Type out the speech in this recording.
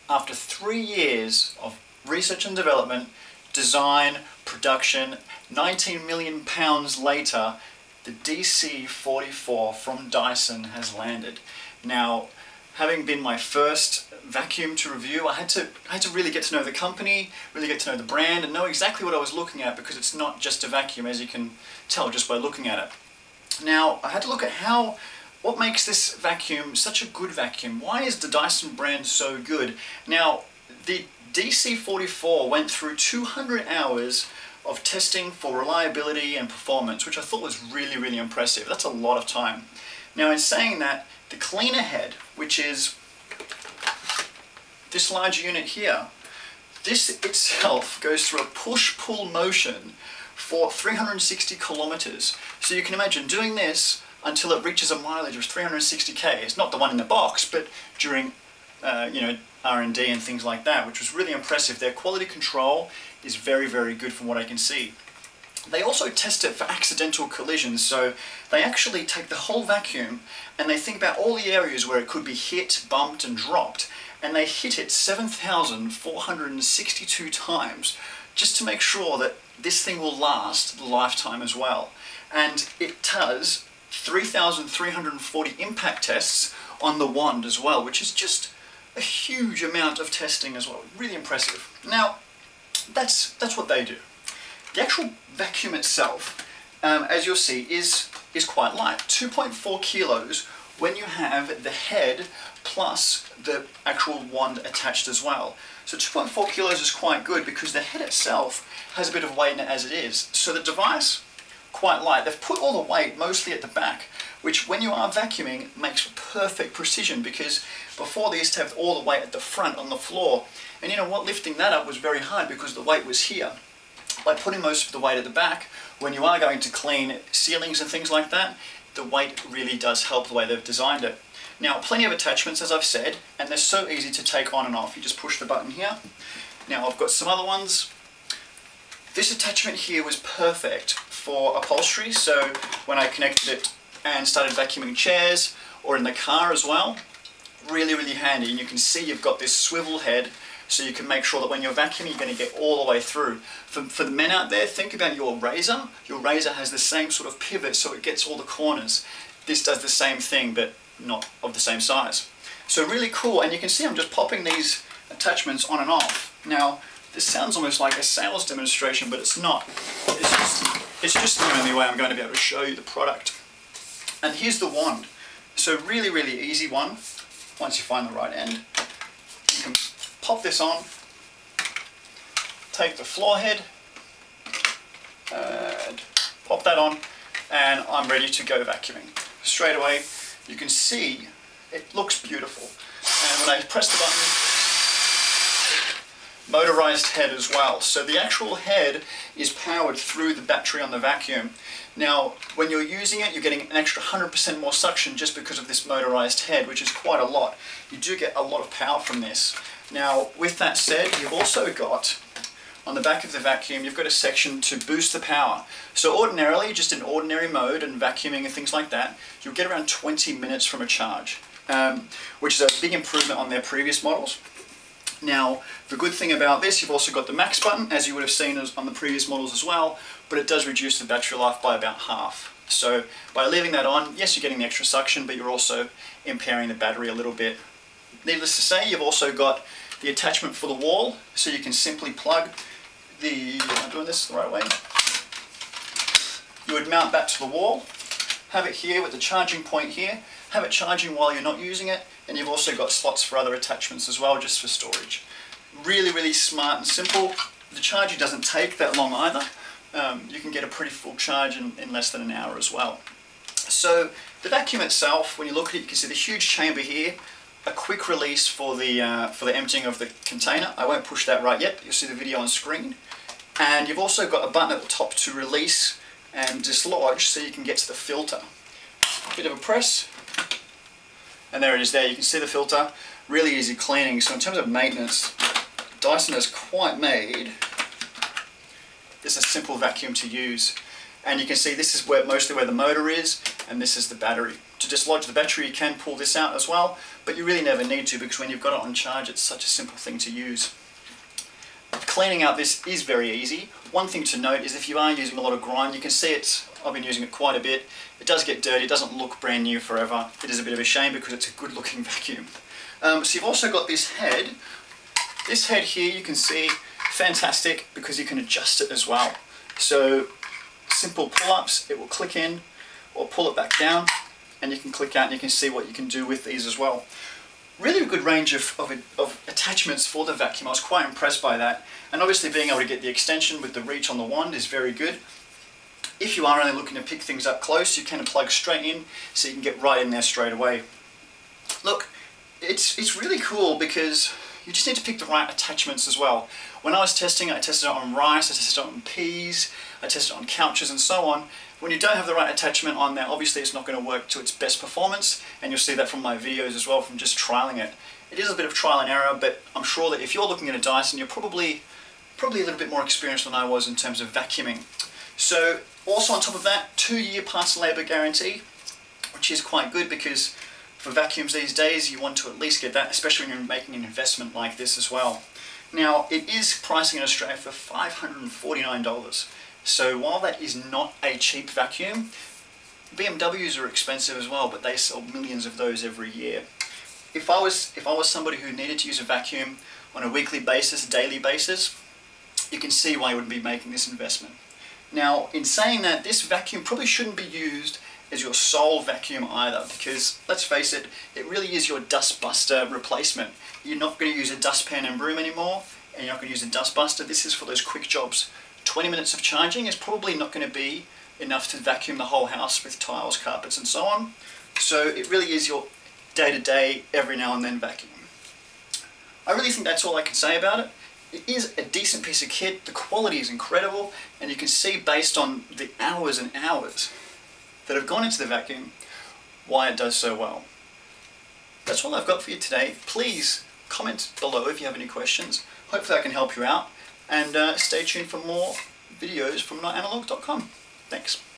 after 3 years of research and development, design, production, 19 million pounds later, the DC44 from Dyson has landed. Now, having been my first vacuum to review, I had to really get to know the company, really get to know the brand, and know exactly what I was looking at, because it's not just a vacuum, as you can tell just by looking at it. Now, I had to look at what makes this vacuum such a good vacuum. Why is the Dyson brand so good? Now, the DC44 went through 200 hours of testing for reliability and performance, which I thought was really, really impressive. That's a lot of time. Now, in saying that, the cleaner head, which is this large unit here, this itself goes through a push-pull motion for 360 kilometers. So you can imagine doing this until it reaches a mileage of 360k. It's not the one in the box, but during R&D and things like that, which was really impressive. Their quality control is very, very good from what I can see. They also test it for accidental collisions, so they actually take the whole vacuum and they think about all the areas where it could be hit, bumped and dropped, and they hit it 7,462 times just to make sure that this thing will last the lifetime as well. And it does 3,340 impact tests on the wand as well, which is just a huge amount of testing as well. Really impressive. Now, that's what they do. The actual vacuum itself, as you'll see, is quite light. 2.4 kilos when you have the head plus the actual wand attached as well. So 2.4 kilos is quite good because the head itself has a bit of weight in it as it is. So the device, quite light. They've put all the weight mostly at the back, which when you are vacuuming makes for perfect precision, because before they used to have all the weight at the front on the floor. And you know what, lifting that up was very hard because the weight was here. By putting most of the weight at the back, when you are going to clean ceilings and things like that, the weight really does help the way they've designed it. Now, plenty of attachments, as I've said, and they're so easy to take on and off. You just push the button here. Now, I've got some other ones. This attachment here was perfect for upholstery, so when I connected it and started vacuuming chairs or in the car as well, really, really handy. And you can see you've got this swivel head, so you can make sure that when you're vacuuming, you're going to get all the way through. For the men out there, think about your razor. Your razor has the same sort of pivot, so it gets all the corners. This does the same thing, but not of the same size. So really cool, and you can see I'm just popping these attachments on and off. Now, this sounds almost like a sales demonstration, but it's not. It's just the only way I'm going to be able to show you the product. And here's the wand. So really, really easy one. Once you find the right end, you can pop this on, take the floor head, and pop that on, and I'm ready to go vacuuming. Straight away, you can see it looks beautiful. And when I press the button, motorized head as well. So the actual head is powered through the battery on the vacuum. Now, when you're using it, you're getting an extra 100% more suction just because of this motorized head, which is quite a lot. You do get a lot of power from this. Now, with that said, you've also got, on the back of the vacuum, you've got a section to boost the power. So ordinarily, just in ordinary mode and vacuuming and things like that, you'll get around 20 minutes from a charge, which is a big improvement on their previous models. Now, the good thing about this, you've also got the max button, as you would have seen on the previous models as well, but it does reduce the battery life by about half. So by leaving that on, yes, you're getting the extra suction, but you're also impairing the battery a little bit. Needless to say, you've also got the attachment for the wall, so you can simply plug the, am I doing this the right way? You would mount that to the wall, have it here with the charging point here, have it charging while you're not using it, and you've also got slots for other attachments as well, just for storage. Really, really smart and simple. The charger doesn't take that long either. You can get a pretty full charge in less than an hour as well. So the vacuum itself, when you look at it, you can see the huge chamber here, a quick release for the emptying of the container. I won't push that right yet, but you'll see the video on screen. And you've also got a button at the top to release and dislodge, so you can get to the filter. A bit of a press, and there it is there. You can see the filter, really easy cleaning. So in terms of maintenance, Dyson has quite made this a simple vacuum to use. And you can see this is mostly where the motor is, and this is the battery. to dislodge the battery, you can pull this out as well, but you really never need to, because when you've got it on charge, it's such a simple thing to use. Cleaning out this is very easy. One thing to note is if you are using a lot of grime, you can see it, I've been using it quite a bit, it does get dirty, it doesn't look brand new forever. It is a bit of a shame because it's a good looking vacuum. So you've also got this head. This head here you can see, fantastic because you can adjust it as well. So simple pull-ups, it will click in or pull it back down, and you can click out and you can see what you can do with these as well. Really a good range of attachments for the vacuum. I was quite impressed by that, and obviously being able to get the extension with the reach on the wand is very good. If you are only looking to pick things up close, you can plug straight in so you can get right in there straight away. Look, it's really cool because you just need to pick the right attachments as well. When I was testing it, I tested it on rice, I tested it on peas, I tested it on couches and so on. When you don't have the right attachment on there, obviously it's not going to work to its best performance, and you'll see that from my videos as well, from just trialing it. It is a bit of trial and error, but I'm sure that if you're looking at a Dyson, you're probably a little bit more experienced than I was in terms of vacuuming. So also on top of that, 2-year parts and labour guarantee, which is quite good because for vacuums these days you want to at least get that, especially when you're making an investment like this as well. Now it is pricing in Australia for $549. So while that is not a cheap vacuum, BMWs are expensive as well, but they sell millions of those every year. If I was somebody who needed to use a vacuum on a weekly basis, daily basis, you can see why you wouldn't be making this investment. Now, in saying that, this vacuum probably shouldn't be used as your sole vacuum either, because let's face it, it really is your dust buster replacement. You're not going to use a dustpan and broom anymore, and you're not going to use a dust buster. This is for those quick jobs. 20 minutes of charging is probably not going to be enough to vacuum the whole house with tiles, carpets and so on. So it really is your day-to-day, every now and then vacuum. I really think that's all I can say about it. It is a decent piece of kit, the quality is incredible, and you can see based on the hours and hours that have gone into the vacuum why it does so well. That's all I've got for you today. Please comment below if you have any questions. Hopefully I can help you out. And stay tuned for more videos from notanalog.com. Thanks.